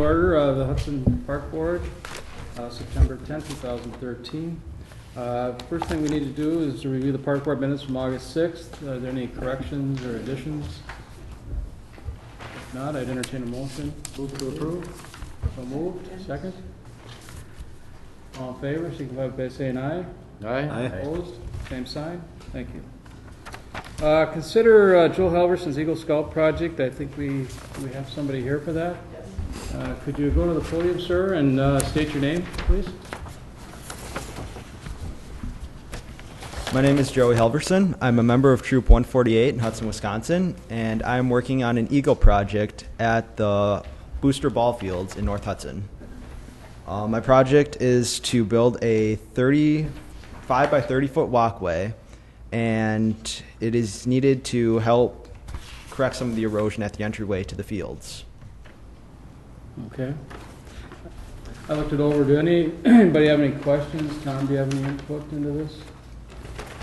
Order of the Hudson Park Board, September 10th, 2013. First thing we need to do is to review the Park Board minutes from August 6th. Are there any corrections or additions? If not, I'd entertain a motion. Move to approve. So moved. Second. All in favor, signify by saying aye. Aye. Opposed? Same sign. Thank you. Consider Joe Halverson's Eagle Scout project. I think we have somebody here for that. Could you go to the podium, sir, and state your name, please? My name is Joey Halverson. I'm a member of Troop 148 in Hudson, Wisconsin, and I'm working on an Eagle project at the Booster Ball Fields in North Hudson. My project is to build a 35 by 30 foot walkway, and it is needed to help correct some of the erosion at the entryway to the fields. Okay. I looked it over. Do anybody have any questions? Tom, do you have any input into this?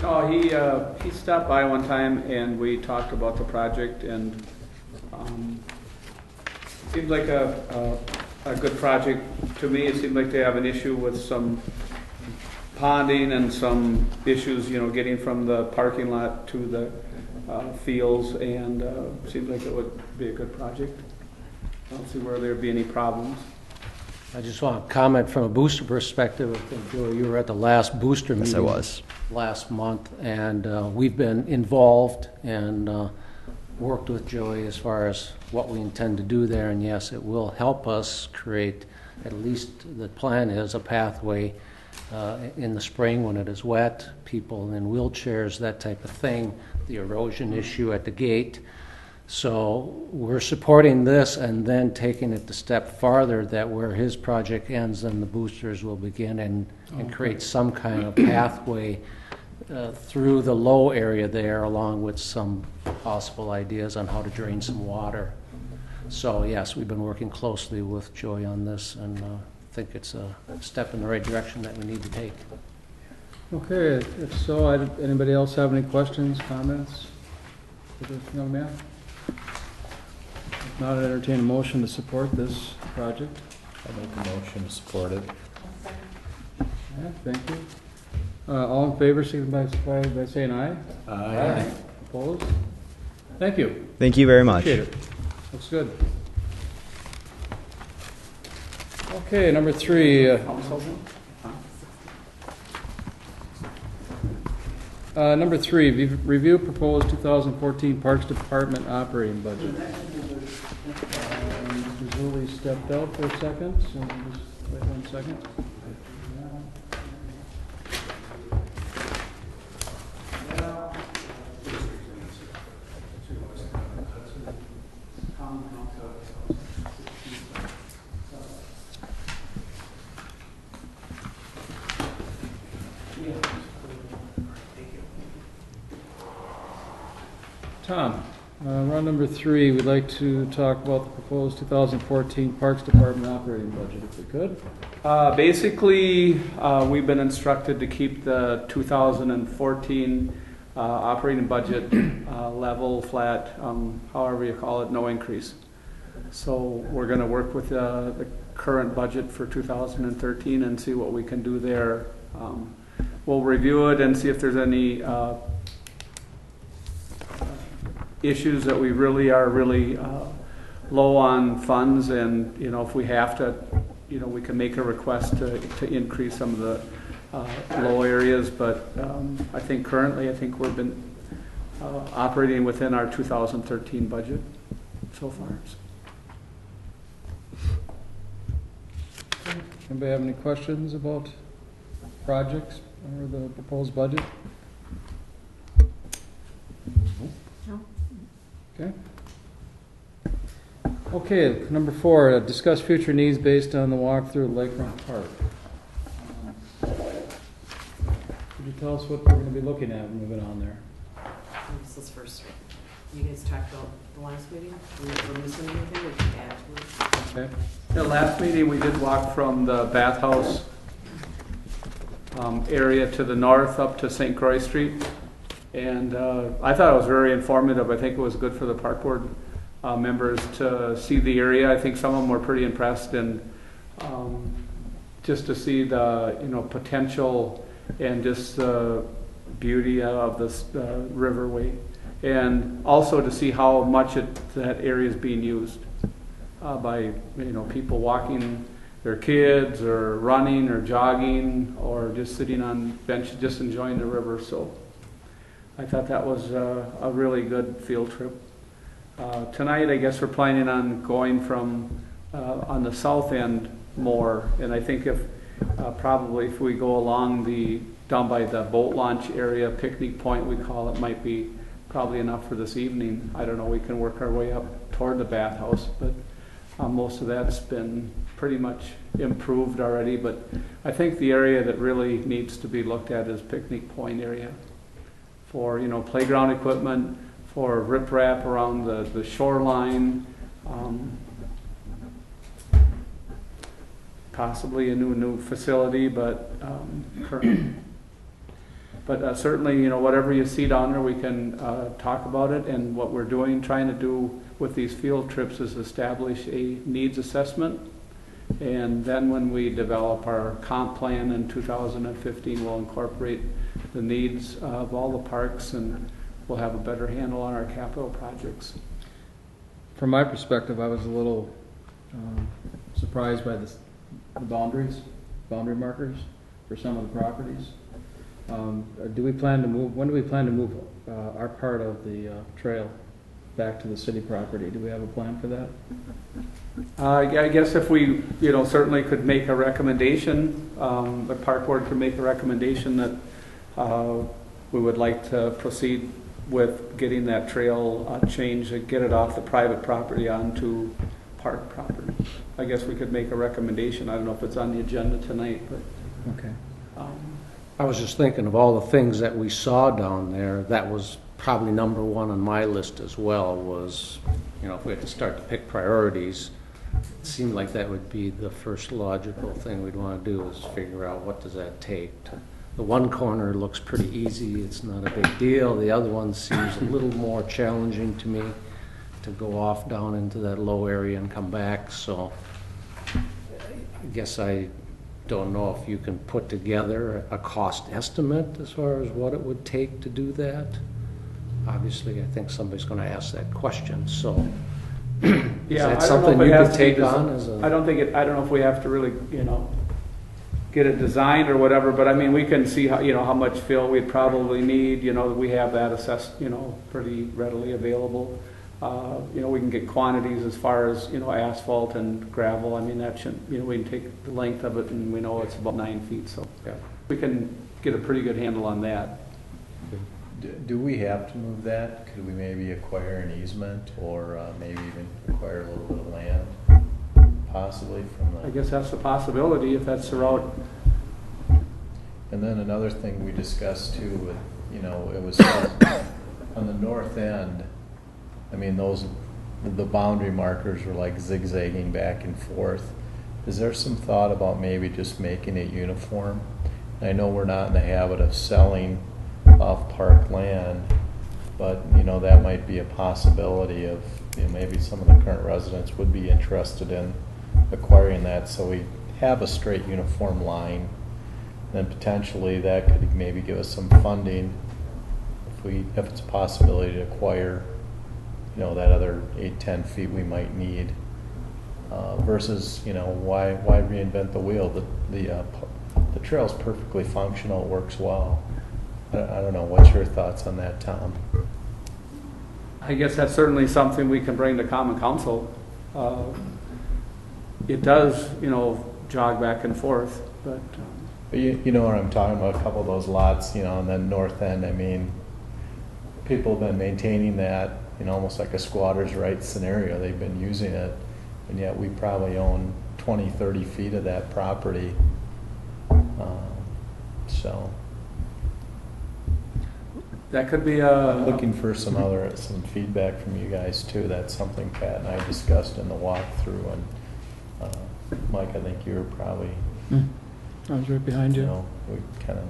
Oh, he stopped by one time and we talked about the project, and seemed like a good project to me. It seemed like they have an issue with some ponding and some issues, getting from the parking lot to the fields, and seems like it would be a good project. I don't see where there'd be any problems. I just want to comment from a booster perspective. I think, Joey, you were at the last booster meeting. Yes, I was. Last month, and we've been involved and worked with Joey as far as what we intend to do there, and yes, it will help us create, at least the plan is, a pathway in the spring when it is wet, people in wheelchairs, that type of thing, the erosion issue at the gate. So we're supporting this and then taking it a step farther, that where his project ends, then the boosters will begin and create some kind of pathway through the low area there, along with some possible ideas on how to drain some water. So yes, we've been working closely with Joey on this, and think it's a step in the right direction that we need to take. Okay, if so, anybody else have any questions, comments for this young man? If not, I'd entertain a motion to support this project. I'll make a motion to support it. Yeah, thank you. All in favor, signify by saying aye. Aye. Opposed? Thank you. Thank you very much. Appreciate it. Looks good. Okay, number 3. Number 3, review proposed 2014 Parks Department operating budget. Mr. Zulli stepped out for a second, so just wait 1 second. Tom, round number 3, we'd like to talk about the proposed 2014 Parks Department operating budget, if we could. Basically, we've been instructed to keep the 2014 operating budget level, flat, however you call it, no increase. So we're going to work with the current budget for 2013 and see what we can do there. We'll review it and see if there's any issues that we really are low on funds, and if we have to, we can make a request to increase some of the low areas. But I think currently, we've been operating within our 2013 budget so far. Anybody have any questions about projects or the proposed budget? No. Okay. Okay, number 4, discuss future needs based on the walkthrough at Lakefront Park. Could you tell us what we're going to be looking at moving on there? This is first. You guys talked about the last meeting? We're missing anything we can add to it? Okay. The last meeting, we did walk from the bathhouse area to the north up to St. Croix Street. And I thought it was very informative. I think it was good for the park board members to see the area. I think some of them were pretty impressed, and just to see the potential and just the beauty of this riverway, and also to see how much that area is being used by people walking their kids or running or jogging or just sitting on benches just enjoying the river. So I thought that was a really good field trip. Tonight I guess we're planning on going from on the south end more, and I think if probably if we go along down by the boat launch area, picnic point we call it, might be probably enough for this evening. I don't know, we can work our way up toward the bathhouse, but most of that's been pretty much improved already. But I think the area that really needs to be looked at is picnic point area for playground equipment, for riprap around the shoreline, possibly a new facility, but certainly whatever you see down there, we can talk about it. And what we're trying to do with these field trips is establish a needs assessment, and then when we develop our comp plan in 2015, we'll incorporate the needs of all the parks, and we'll have a better handle on our capital projects. From my perspective, I was a little surprised by the boundary markers for some of the properties. Do we plan to move? When do we plan to move our part of the trail back to the city property? Do we have a plan for that? I guess if we, certainly could make a recommendation, the park board could make a recommendation that we would like to proceed with getting that trail changed and get it off the private property onto park property. I guess we could make a recommendation. I don't know if it's on the agenda tonight, but. Okay. I was just thinking of all the things that we saw down there. That was probably number one on my list as well, was, if we had to start to pick priorities, it seemed like that would be the first logical thing we'd want to do, is figure out what does that take. The one corner looks pretty easy. It's not a big deal. The other one seems a little more challenging to me, to go off down into that low area and come back. So I guess I don't know if you can put together a cost estimate as far as what it would take to do that. Obviously, I think somebody's going to ask that question. So, is that something you could take on? I don't know if we have to really, get it designed or whatever. But I mean, we can see how much fill we'd probably need. We have that assessed, pretty readily available. We can get quantities as far as, asphalt and gravel. I mean, that should, we can take the length of it, and we know it's about 9 feet. So yeah, we can get a pretty good handle on that. Do we have to move that? Could we maybe acquire an easement, or maybe even acquire a little bit of land, possibly from the... I guess that's a possibility if that's the route. And then another thing we discussed too, with, it was on the north end. I mean, the boundary markers were like zigzagging back and forth. Is there some thought about maybe just making it uniform? I know we're not in the habit of selling off park land, but that might be a possibility of maybe some of the current residents would be interested in acquiring that, so we have a straight uniform line. Then potentially that could maybe give us some funding if it's a possibility to acquire that other 8-10 feet we might need, versus why reinvent the wheel? The trail's perfectly functional, it works well. I don't know, what's your thoughts on that, Tom? I guess that's certainly something we can bring to Common Council. It does jog back and forth, but you know what I'm talking about, a couple of those lots, on the north end. I mean, people have been maintaining that, almost like a squatter's rights scenario. They've been using it, and yet we probably own 20-30 feet of that property. So that could be looking for some feedback from you guys too. That's something Pat and I discussed in the walkthrough, and Mike, I think you were probably I was right behind you. We kind of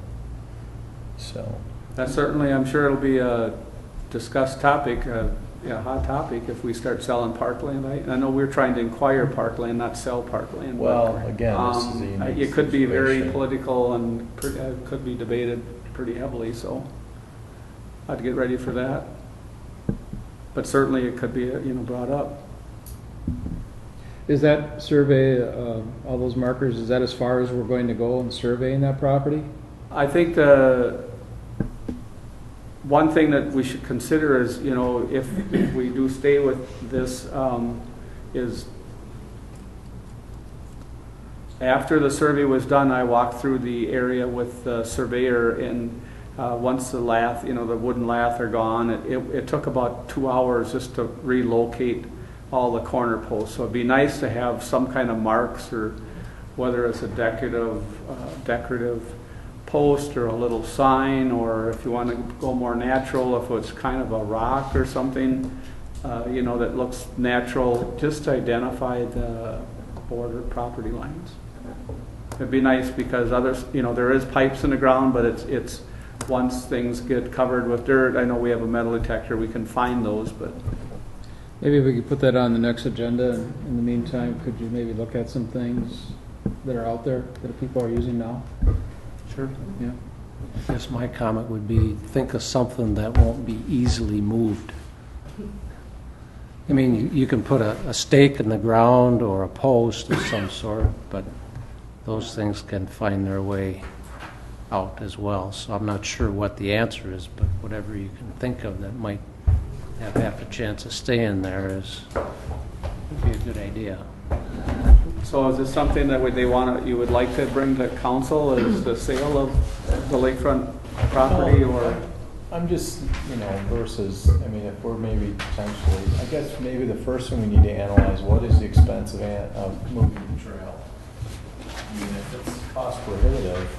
That's certainly, I'm sure it'll be a discussed topic. Yeah, hot topic if we start selling parkland. I know we're trying to acquire parkland, not sell parkland. Well, again, this is a unique It could be very situation. political and could be debated pretty heavily, so I'd get ready for that. But certainly it could be, brought up. Is that survey, all those markers, is that as far as we're going to go in surveying that property? I think the one thing that we should consider is, if we do stay with this, is after the survey was done, I walked through the area with the surveyor, and once the lath, the wooden lath are gone, it took about 2 hours just to relocate all the corner posts. So it'd be nice to have some kind of marks, or whether it's a decorative post or a little sign, or if you want to go more natural, if it's kind of a rock or something, that looks natural, just to identify the border property lines. It'd be nice because others, there is pipes in the ground, but it's once things get covered with dirt, I know we have a metal detector, we can find those, but Maybe we could put that on the next agenda. In the meantime, could you maybe look at some things that are out there that people are using now? sure. Yeah. I guess my comment would be, think of something that won't be easily moved. I mean, you can put a stake in the ground or a post of some sort, but those things can find their way out as well. So I'm not sure what the answer is, but whatever you can think of that might have half a chance of staying there would be a good idea. So is this something that you would like to bring to council, is the sale of the lakefront property, or? I'm just, versus, if we're maybe potentially, I guess maybe the first thing we need to analyze, what is the expense of moving the trail? If it's cost prohibitive,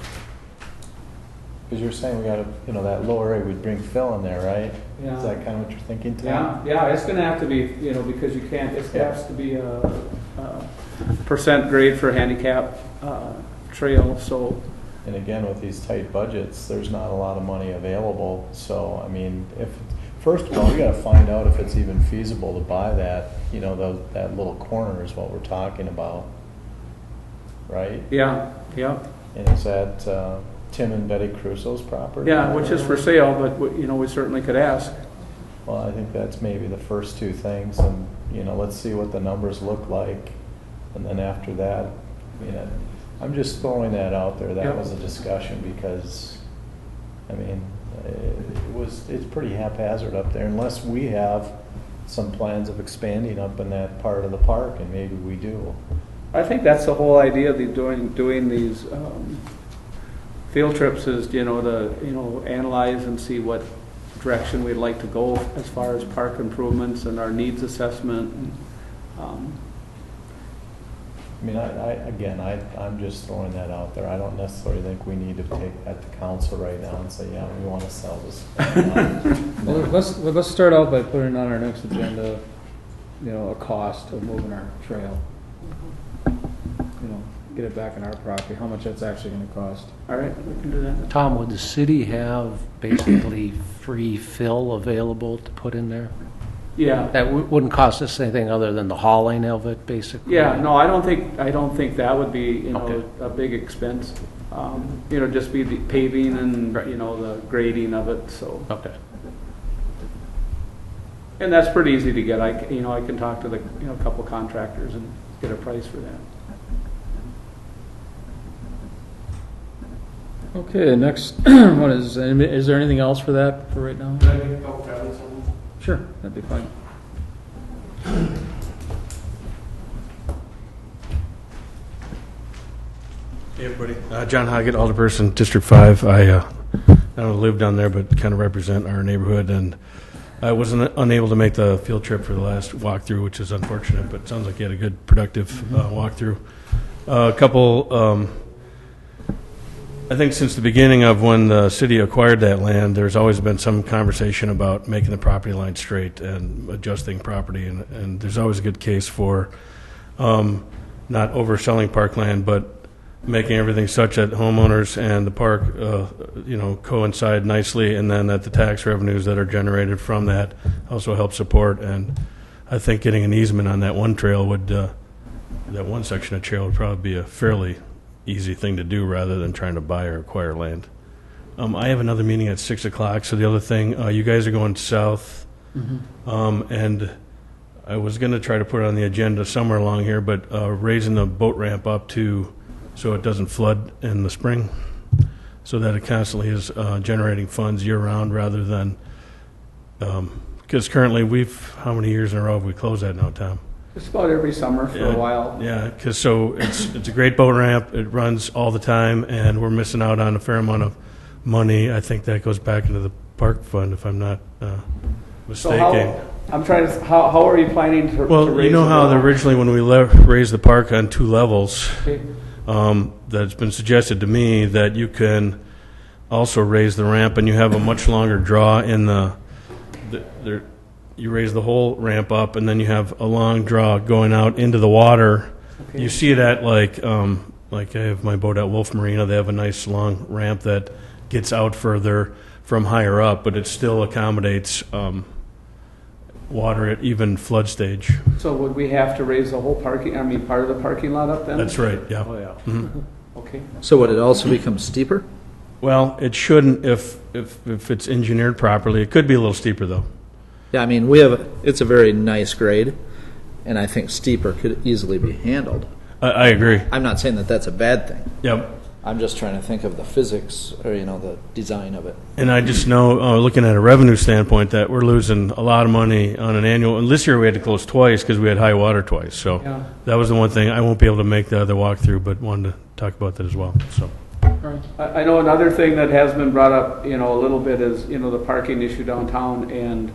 because you're saying we got to, that lower area, we'd bring fill in there, right? Yeah. Is that kind of what you're thinking, Tom? Yeah, it's gonna have to be, because you can't, it has to be a percent grade for handicap trail, so. And again, with these tight budgets, there's not a lot of money available. So, first of all, we got to find out if it's even feasible to buy that, that little corner is what we're talking about, right? Yeah. And is that Tim and Betty Crusoe's property? Yeah, which is for sale, but, we certainly could ask. Well, I think that's maybe the first two things, and, let's see what the numbers look like. And then after that, I'm just throwing that out there. That Yep. was a discussion because, it's pretty haphazard up there unless we have some plans of expanding up in that part of the park, and maybe we do. I think that's the whole idea of doing these field trips is, to, analyze and see what direction we'd like to go as far as park improvements and our needs assessment. I'm just throwing that out there. I don't necessarily think we need to take that to council right now and say, yeah, we want to sell this. Well, let's start out by putting on our next agenda, a cost of moving our trail. Get it back on our property, how much that's actually going to cost. All right, we can do that. Tom, would the city have basically free fill available to put in there? Yeah. That wouldn't cost us anything other than the hauling of it, basically? Yeah, no, I don't think that would be, Okay. a big expense. Just be the paving and, Right. the grading of it, so. Okay. And that's pretty easy to get. I can talk to a couple contractors and get a price for that. Okay, next one is there anything else for that for right now? Sure, that'd be fine. Hey everybody, John Hoggett, Alderperson, District 5. I don't live down there, but kind of represent our neighborhood, and I was unable to make the field trip for the last walkthrough, which is unfortunate, but it sounds like you had a good, productive walkthrough. A couple, I think since the beginning of when the city acquired that land, there's always been some conversation about making the property line straight and adjusting property, and there's always a good case for not overselling parkland, but making everything such that homeowners and the park, coincide nicely, and then that the tax revenues that are generated from that also help support. And I think getting an easement on that one trail would, that one section of trail would probably be a fairly easy thing to do rather than trying to buy or acquire land. I have another meeting at 6 o'clock, so the other thing, you guys are going south, and I was going to try to put it on the agenda somewhere along here, but raising the boat ramp up to so it doesn't flood in the spring, so that it constantly is generating funds year-round rather than, because currently how many years in a row have we closed that now, Tom? Just about every summer for a while. Yeah, because so it's a great boat ramp. It runs all the time, and we're missing out on a fair amount of money. I think that goes back into the park fund, if I'm not mistaken. So how are you planning to raise Well, you know how originally when we raised the park on 2 levels, Okay. that's been suggested to me that you can also raise the ramp, and you have a much longer draw in you raise the whole ramp up, and then you have a long draw going out into the water. Okay. You see it at like I have my boat at Wolf Marina. They have a nice long ramp that gets out further from higher up, but it still accommodates water at even flood stage. So would we have to raise the whole part of the parking lot up then? That's right, yeah. Oh, yeah. Mhm. Okay. So would it also become steeper? Well, it shouldn't if it's engineered properly. It could be a little steeper, though. Yeah, I mean, it's a very nice grade, and I think steeper could easily be handled. I agree. I'm not saying that that's a bad thing. Yep. I'm just trying to think of the physics, or, the design of it. And I just know, looking at a revenue standpoint, that we're losing a lot of money on an annual. And this year we had to close twice because we had high water twice. So Yeah. that was the one thing. I won't be able to make the other walkthrough, but wanted to talk about that as well. So I know another thing that has been brought up, a little bit is, the parking issue downtown, and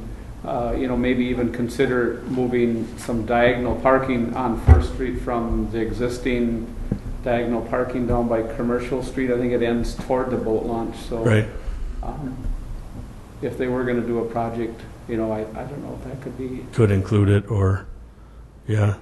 maybe even consider moving some diagonal parking on First Street from the existing diagonal parking down by Commercial Street. I think it ends toward the boat launch. So, right. If they were going to do a project, I don't know if that could be. Could include it, or yeah.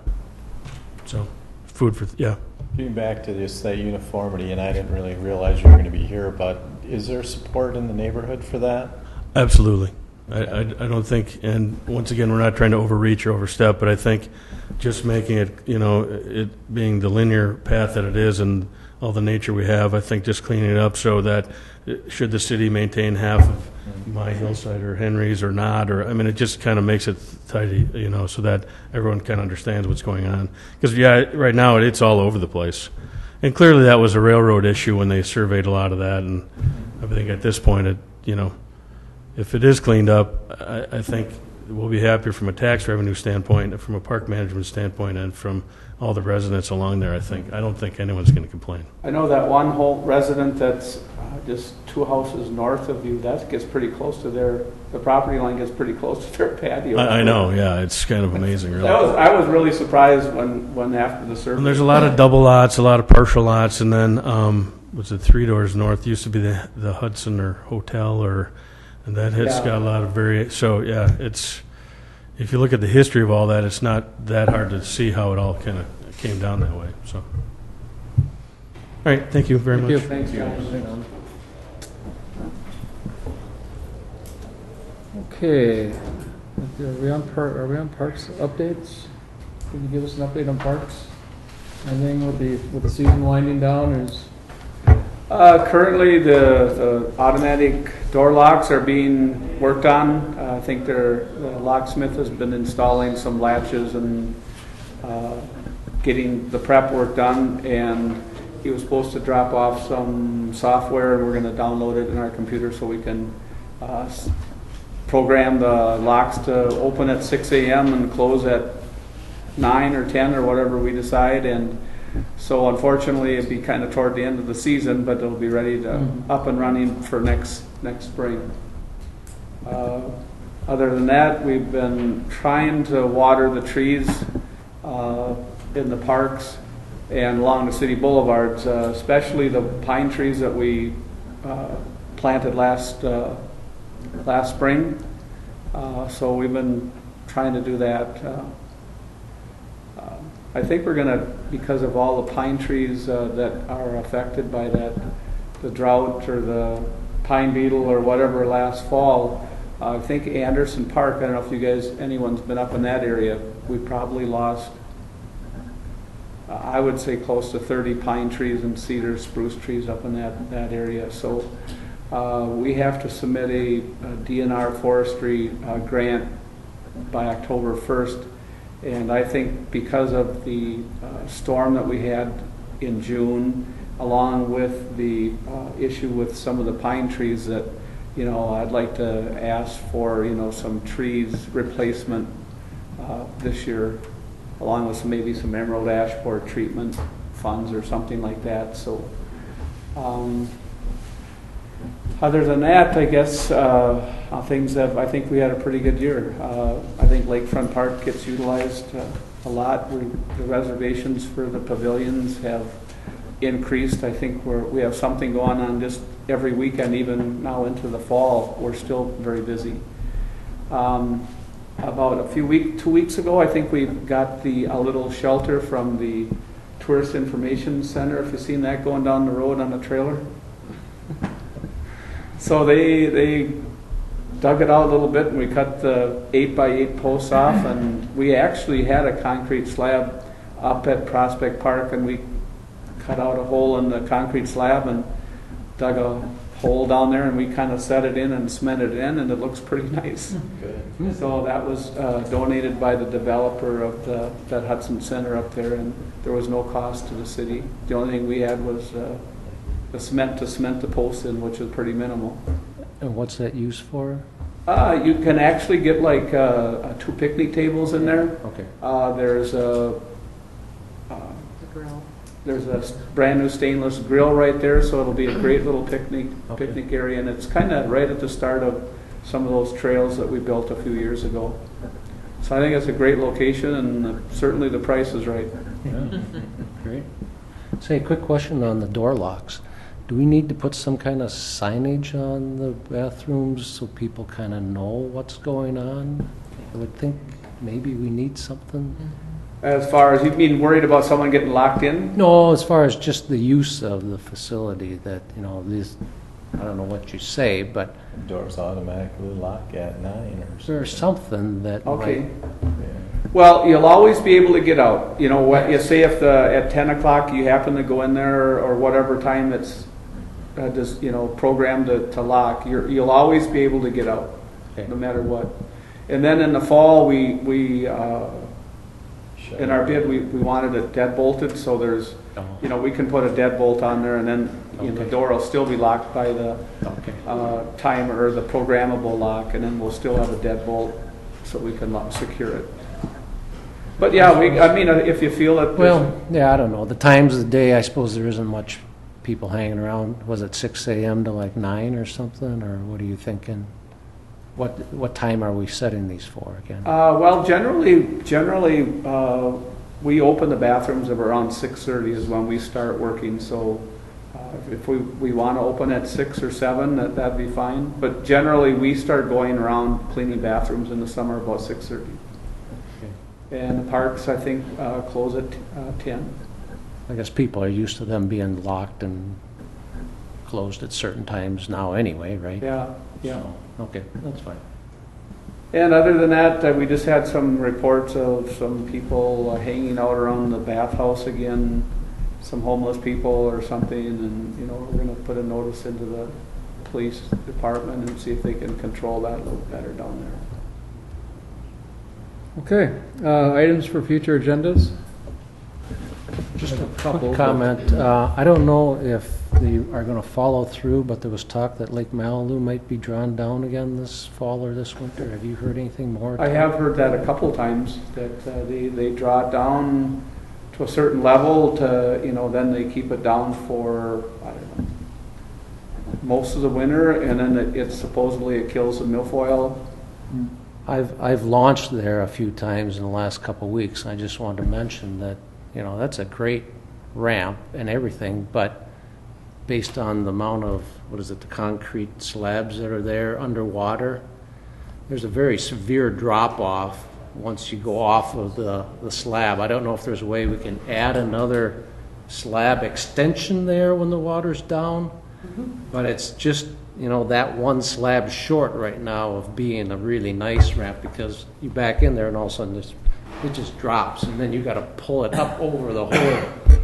So food for yeah. Getting back to just that uniformity, and I didn't really realize you were going to be here, but is there support in the neighborhood for that? Absolutely. I don't think, and once again, we're not trying to overreach or overstep, but I think just making it, it being the linear path that it is and all the nature we have, I think just cleaning it up so that should the city maintain half of my hillside or Henry's or not, it just kind of makes it tidy, so that everyone kind of understands what's going on. Because, right now it's all over the place. And clearly that was a railroad issue when they surveyed a lot of that, and I think at this point, if it is cleaned up, I think we'll be happier from a tax revenue standpoint, from a park management standpoint, and from all the residents along there. I don't think anyone's going to complain. I know that one whole resident that's just 2 houses north of you, that gets pretty close to the property line gets pretty close to their patio. I know, yeah, it's kind of amazing, really. I was really surprised when after the survey. And there's a lot of double lots, a lot of partial lots, and then was it 3 doors north? Used to be the Hudson or hotel, and that has got a lot of so yeah, it's, if you look at the history of all that, it's not that hard to see how it all kind of came down that way. So, all right, thank you very much. Thanks, John. Okay, are we on parks updates? Can you give us an update on parks? Anything with the season winding down is? Currently, the automatic door locks are being worked on. I think the locksmith has been installing some latches and getting the prep work done, and he was supposed to drop off some software, and we're going to download it in our computer so we can program the locks to open at 6 a.m. and close at 9 or 10 or whatever we decide. And so unfortunately it'd be kind of toward the end of the season, but it'll be ready to up and running for next spring. Other than that, we've been trying to water the trees in the parks and along the city boulevards, especially the pine trees that we planted last spring. So we've been trying to do that. I think we're gonna, because of all the pine trees that are affected by that, the drought or the pine beetle or whatever last fall, I think Anderson Park, I don't know if you guys, anyone's been up in that area, we probably lost, I would say close to 30 pine trees and cedar spruce trees up in that area. So we have to submit a DNR forestry grant by October 1st. And I think because of the storm that we had in June, along with the issue with some of the pine trees, that, you know, I'd like to ask for, you know, some trees replacement this year, along with maybe some emerald ash borer treatment funds or something like that. So other than that, I guess things have, I think we had a pretty good year. I think Lakefront Park gets utilized a lot. The reservations for the pavilions have increased. I think we have something going on just every weekend, even now into the fall. We're still very busy. About 2 weeks ago, I think we got a little shelter from the Tourist Information Center. If you've seen that going down the road on a trailer. So they dug it out a little bit, and we cut the 8x8 posts off, and we actually had a concrete slab up at Prospect Park, and we cut out a hole in the concrete slab and dug a hole down there, and we kind of set it in and cemented it in, and it looks pretty nice. Good. So that was donated by the developer of that Hudson Center up there, and there was no cost to the city. The only thing we had was the cement to cement the posts in, which is pretty minimal. And what's that used for? You can actually get like 2 picnic tables in there. Okay. The grill. There's a brand new stainless grill right there, so it'll be a great little picnic area, and it's kind of right at the start of some of those trails that we built a few years ago. So I think it's a great location, and certainly the price is right. Yeah. Great. Say, a quick question on the door locks. Do we need to put some kind of signage on the bathrooms so people kind of know what's going on? I would think maybe we need something. As far as, you mean worried about someone getting locked in? No, as far as just the use of the facility, that, you know, these, I don't know what you say, but Doors automatically lock at 9 or something. there's something that Okay. might, Yeah. Well, you'll always be able to get out. You know, what you say, if at 10 o'clock you happen to go in there, or whatever time it's just, you know, programmed to lock, you'll always be able to get out, Okay. no matter what. And then in the fall, we Shut in it. our bid, we wanted it dead bolted, so there's, oh, you know, we can put a deadbolt on there, and then, you know, the Okay. door will still be locked by the okay. timer, or the programmable lock, and then we'll still have a deadbolt so we can secure it. But yeah, I mean, if you feel that. Well, yeah, I don't know. The times of the day, I suppose there isn't much people hanging around. Was it 6 a.m. to like 9 or something, or what are you thinking? What time are we setting these for again? Well, generally, we open the bathrooms at around 6:30 is when we start working. So if we want to open at 6 or 7, that'd be fine. But generally, we start going around cleaning bathrooms in the summer about 6:30. Okay. And the parks, I think, close at 10. I guess people are used to them being locked and closed at certain times now anyway, right? Yeah, yeah. So, okay, that's fine. And other than that, we just had some reports of some people hanging out around the bathhouse again, some homeless people or something, and, you know, we're going to put a notice into the police department and see if they can control that a little better down there. Okay, items for future agendas? Just a couple, quick comment. I don't know if they are going to follow through, but there was talk that Lake Malibu might be drawn down again this fall or this winter. Have you heard anything more? I have heard that a couple times, that they draw it down to a certain level to, you know, then they keep it down for, I don't know, most of the winter, and then it supposedly it kills the milfoil. I've launched there a few times in the last couple of weeks. I just wanted to mention that, you know, that's a great ramp and everything, but based on the amount of, the concrete slabs that are there underwater, there's a very severe drop-off once you go off of the slab. I don't know if there's a way we can add another slab extension there when the water's down, but it's just, you know, that one slab short right now of being a really nice ramp, because you back in there and all of a sudden it just drops, and then you got to pull it up over the whole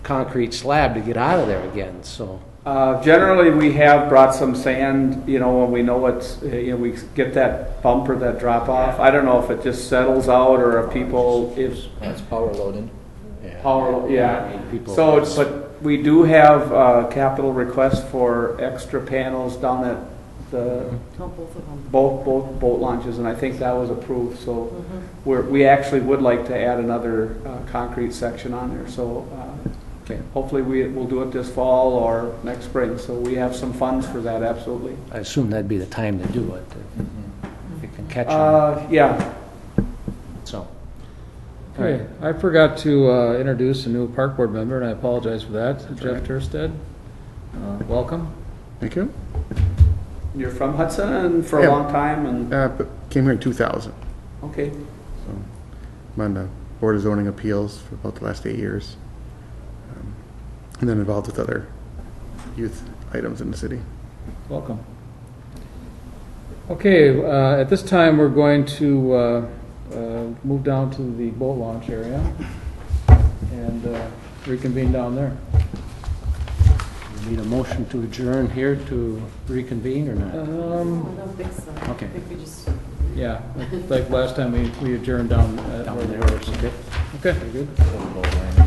concrete slab to get out of there again. So Generally, we have brought some sand, you know, when we know it's, you know, we get that bump or that drop off. I don't know if it just settles out or if people, if That's power loaded. power, yeah. people- So, but we do have capital requests for extra panels down at the, Oh, both of them. both boat launches, and I think that was approved. So we actually would like to add another concrete section on there. So Okay. hopefully we'll do it this fall or next spring. So we have some funds for that, absolutely. I assume that'd be the time to do it, if you can catch them. Yeah. So, Okay, I forgot to introduce a new park board member, and I apologize for that. Jeff Turstead, welcome. Thank you. You're from Hudson and for a Yeah. long time, and But came here in 2000. okay. So I'm on the Board of Zoning Appeals for about the last 8 years. And then involved with other youth items in the city. Welcome. Okay, at this time, we're going to move down to the boat launch area and reconvene down there. you need a motion to adjourn here to reconvene or not? I don't think so. Okay. I think we just, Yeah, like last time we adjourned down. Down there or something? Okay. Very good. Boat landing.